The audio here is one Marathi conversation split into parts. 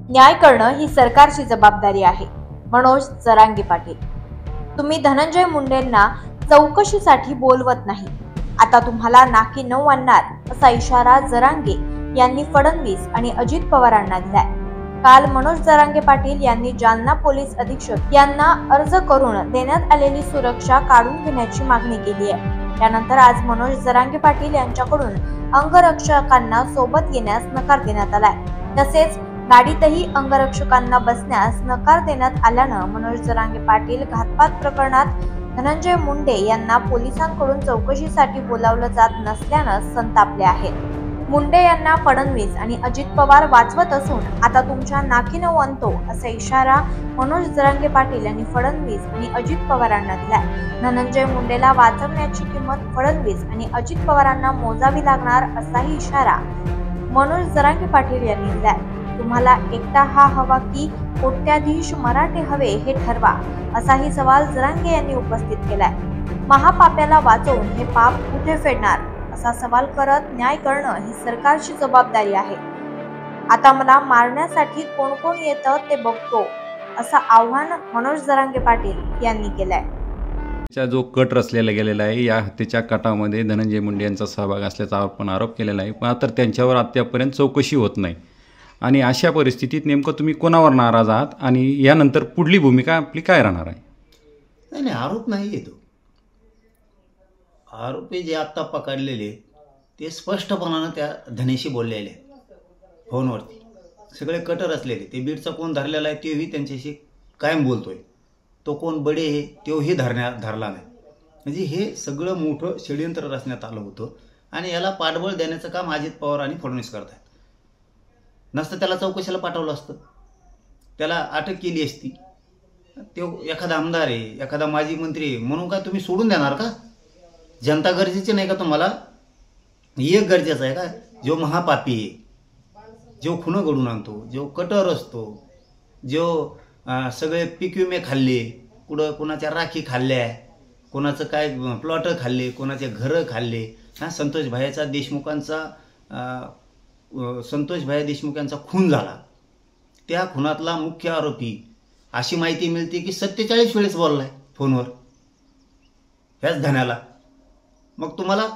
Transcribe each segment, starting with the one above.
न्याय करणं ही सरकारची जबाबदारी आहे. मनोज जरांगे पाटील. तुम्ही धनंजय मुंडेंना चौकशीसाठी बोलवत नाही, आता तुम्हाला नाकी नऊ आणणार असा इशारा जरांगे यांनी फडणवीस आणि अजित पवारांना दिलाय. काल मनोज जरांगे पाटील यांनी जालना पोलीस अधीक्षक यांना अर्ज करून देण्यात आलेली सुरक्षा काढून घेण्याची मागणी केली आहे. त्यानंतर आज मनोज जरांगे पाटील यांच्याकडून अंगरक्षकांना सोबत येण्यास नकार देण्यात आलाय. तसेच गाडीतही अंगरक्षकांना बसण्यास नकार देण्यात आल्यानं मनोज जरांगे पाटील घातपात प्रकरणात धनंजय मुंडे यांना पोलिसांकडून चौकशीसाठी बोलावलं जात नसल्यानं संतापले आहेत. मुंडे यांना फडणवीस आणि अजित पवार वाचवत असून आता तुमच्या नाकी नऊ आणतो असा इशारा मनोज जरांगे पाटील यांनी फडणवीस आणि अजित पवारांना दिलाय. धनंजय मुंडेला वाचवण्याची किंमत फडणवीस आणि अजित पवारांना मोजावी लागणार असाही इशारा मनोज जरांगे पाटील यांनी दिलाय. तुम्हाला एकटा हा हवा की कोट्याधीश मराठे हवे हे ठरवा असाही सवाल जरांगे यांनी उपस्थित केलाय. महापाप्याला वाचवून हे पाप कुठे फेडणार असा सवाल करत न्याय करणं ही सरकारची जबाबदारी आहे. आता मला मारण्यासाठी कोण कोण येतं ते बघतो असं आव्हान मनोज जरांगे पाटील यांनी केलंय. जो कट रचलेला गेलेला आहे या हत्येच्या कटामध्ये धनंजय मुंडे यांचा सहभाग असल्याचा आपण आरोप केलेला आहे, मात्र त्यांच्यावर अद्यापर्यंत चौकशी होत नाही. आणि अशा परिस्थितीत नेमकं तुम्ही कोणावर नाराज आहात आणि यानंतर पुढली भूमिका आपली काय राहणार आहे? नाही, आरोप नाही येतो. आरोपी जे आत्ता पकडलेले ते स्पष्टपणानं त्या धनेशी बोललेले फोनवरती. सगळे कटर असलेले. ते बीडचा कोण धरलेला आहे तेही त्यांच्याशी कायम बोलतोय. तो कोण बडे आहे तोही धरला नाही. म्हणजे हे सगळं मोठं षडयंत्र रचण्यात आलं होतं आणि याला पाठबळ देण्याचं काम अजित पवार आणि फडणवीस करत आहेत. नसतं त्याला चौकशीला पाठवलं असतं, त्याला अटक केली असती. तो एखादा आमदार आहे, एखादा माजी मंत्री आहे म्हणून काय तुम्ही सोडून देणार का? जनता गरजेची नाही का तुम्हाला? एक गरजेचं आहे का? जो महापापी आहे, जो खुनं घडून आणतो, जो कटर असतो, जो सगळे पीक विमे खाल्ले, कुणाच्या राखी खाल्ल्या, कोणाचं काय प्लॉट खाल्ले, कोणाचे घरं खाल्ले. संतोष भाया देशमुख यांचा खून झाला. त्या खुनातला मुख्य आरोपी अशी माहिती मिळते की 47 वेळेस बोललाय फोनवर ह्याच धन्याला. मग तुम्हाला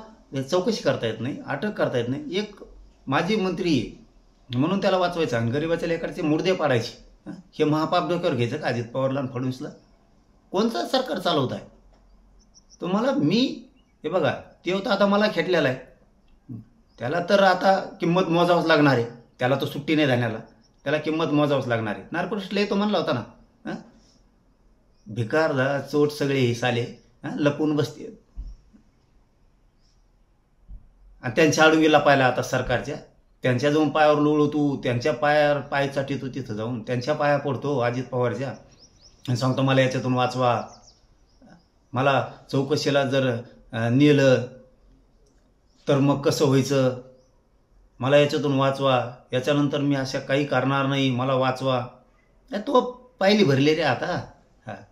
चौकशी करता येत नाही, अटक करता येत नाही. एक माजी मंत्री आहे म्हणून त्याला वाचवायचं आणि गरीबाच्या लेकराचे मुर्दे पाडायचे. हे महापाप डोक्यावर घ्यायचं का अजित पवारला आणि फडणवीसला? कोणतं सरकार चालवत आहे तुम्हाला? हे बघा, ते होतं आता मला खेटलेला आहे. त्याला तर आता किंमत मोजावंच लागणार आहे. त्याला तो सुट्टी नाही जाण्याला, त्याला किंमत मोजावंच लागणार आहे. नार्कोटिक्स लय तो म्हणला होता ना. भिकार चोट सगळे हे साले लपून बसते आणि त्यांच्या आडून लपायला आता सरकारच्या. त्यांच्या जाऊन पायावर लोळू तू, त्यांच्या पाय चाटी तू, तिथं जाऊन त्यांच्या पाया पडतो अजित पवारच्या आणि सांगतो मला याच्यातून वाचवा. मला चौकशीला जर नेलं तर मग कसं व्हायचं? मला याच्यातून वाचवा, याच्यानंतर मी अशा काही करणार नाही, मला वाचवा. तो पायली भरली रे आता.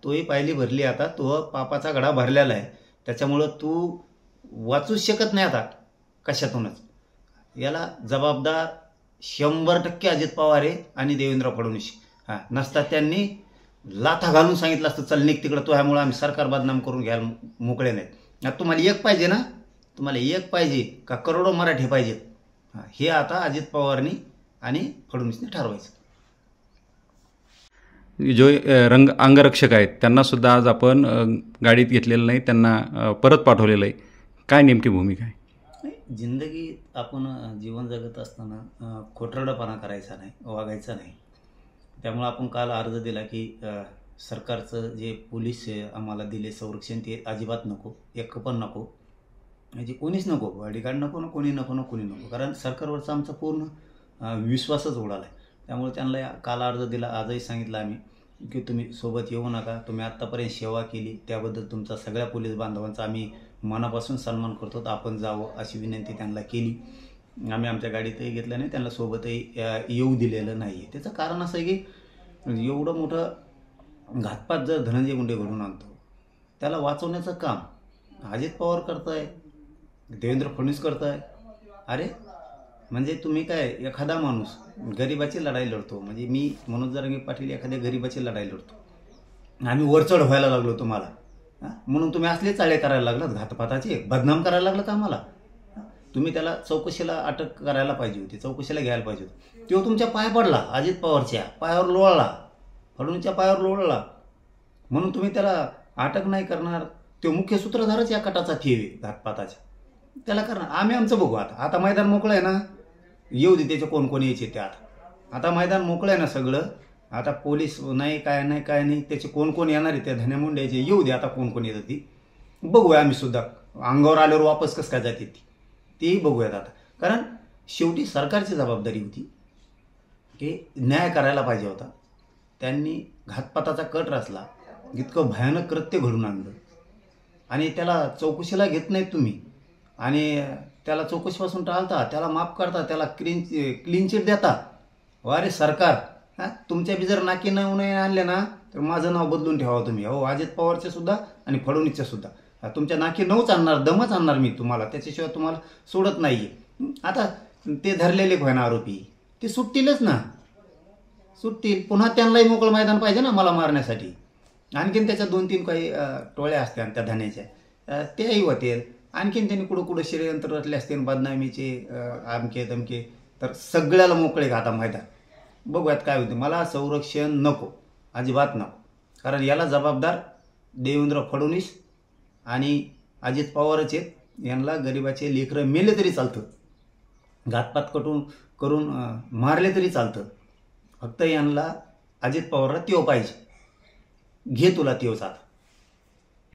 तोही पायली भरली आता. तो पापाचा घडा भरलेला आहे. त्याच्यामुळं तू वाचूच शकत नाही आता कशातूनच. याला जबाबदार 100% अजित पवार आहे आणि देवेंद्र फडणवीस. नसता त्यांनी लाथा घालून सांगितलं असतं चल निघ तिकडं, तो ह्यामुळे आम्ही सरकार बदनाम करून घ्यायला मोकळे नाहीत. तुम्हाला एक पाहिजे ना? तुम्हाला एक पाहिजे का करोडो मराठी पाहिजेत? हे आता अजित पवारनी आणि फडणवीसने ठरवायचं. जो अंगरक्षक आहेत त्यांना सुद्धा आज आपण गाडीत घेतलेलं नाही, त्यांना परत पाठवलेलं आहे. काय नेमकी भूमिका आहे? जिंदगीत आपण जीवन जगत असताना खोटरडेपणा करायचा नाही, वागायचा नाही. त्यामुळे आपण काल अर्ज दिला की सरकारचं जे पोलीस आम्हाला दिले संरक्षण ते अजिबात नको, एक पण नको, म्हणजे कोणीच नको, बॉडीगार्ड नको ना, कोणी नको. कारण सरकारवरचा आमचा पूर्ण विश्वासच उडाला आहे. त्यामुळे त्यांना काल अर्ज दिला. आजही सांगितलं आम्ही की तुम्ही सोबत येऊ नका. तुम्ही आत्तापर्यंत सेवा केली त्याबद्दल तुमचा सगळ्या पोलीस बांधवांचा आम्ही मनापासून सन्मान करतो. आपण जावं अशी विनंती त्यांना केली. आम्ही आमच्या गाडीतही घेतलं नाही, त्यांना सोबतही येऊ दिलेलं नाही. त्याचं कारण असं आहे की एवढं मोठं घातपात जर धनंजय मुंडे घडून आणतो, त्याला वाचवण्याचं काम अजित पवार करत आहे, देवेंद्र फडणवीस करत आहे. अरे म्हणजे तुम्ही काय एखादा माणूस गरिबाची लढाई लढतो, म्हणजे मी मनोज जरांगे पाटील एखाद्या गरिबाची लढाई लढतो, आम्ही वरचढ व्हायला लागलो तुम्हाला, म्हणून तुम्ही असले चाळे करायला लागलात, घातपाताचे बदनाम करायला लागलात आम्हाला. तुम्ही त्याला चौकशीला अटक करायला पाहिजे होती, चौकशीला घ्यायला पाहिजे होती. तो तुमच्या पाय पडला, अजित पवारच्या पायावर लोळला, फडणवीसच्या पायावर लोळला, म्हणून तुम्ही त्याला अटक नाही करणार. तो मुख्य सूत्रधारच या कटाचा ठेवे घातपाताच्या, त्याला करणार. आम्ही आमचं बघू. आता मैदान मोकळं आहे ना, येऊ दे त्याचे कोण कोण यायचे ते. आता मैदान मोकळं आहे ना सगळं. आता पोलीस नाही काय नाही त्याचे कोण कोण येणार आहे, त्या धन्या मुंड्याचे येऊ दे. आता कोण कोण येतं ती बघूया. आम्ही सुद्धा अंगावर आल्यावर वापस कसं काय जाते तेही बघूयात आता. कारण शेवटी सरकारची जबाबदारी होती की न्याय करायला पाहिजे होता. त्यांनी घातपाताचा कट रचला, इतकं भयानक कृत्य घडून आणलं आणि त्याला चौकशीला घेत नाहीत तुम्ही, आणि त्याला चौकशीपासून टाळता, त्याला माफ करता, त्याला क्लीन चिट देता. अरे सरकार, तुमच्या बी जर नाकी नाही आणले ना तर माझं नाव बदलून ठेवा तुम्ही. हो, अजित पवारचे सुद्धा आणि फडणवीसचे सुद्धा. तुमच्या नाकी नऊच आणणार, दमच आणणार मी तुम्हाला, त्याच्याशिवाय तुम्हाला सोडत नाही. आता ते धरलेले ना आरोपी, ते सुटतीलच ना, सुटतील. पुन्हा त्यांनाही मोकळं मैदान पाहिजे ना मला मारण्यासाठी. आणखीन त्याच्या 2-3 काही टोळ्या असत्या त्या धान्याच्या, तेही होतील. आणखीन त्यांनी कुठं षडयंत्र रचले असते, बदनामीचे आमके दमके. तर सगळ्याला मोकळे आता मैदान. बघूयात काय होते. मला संरक्षण नको, अजिबात नको. कारण याला जबाबदार देवेंद्र फडणवीस आणि अजित पवारच आहेत. यांना गरिबाचे लेकरं मेले तरी चालतं, घातपात करून मारले तरी चालतं. फक्त यांना अजित पवारला त्यो पाहिजे. घे तुला त्योच आता.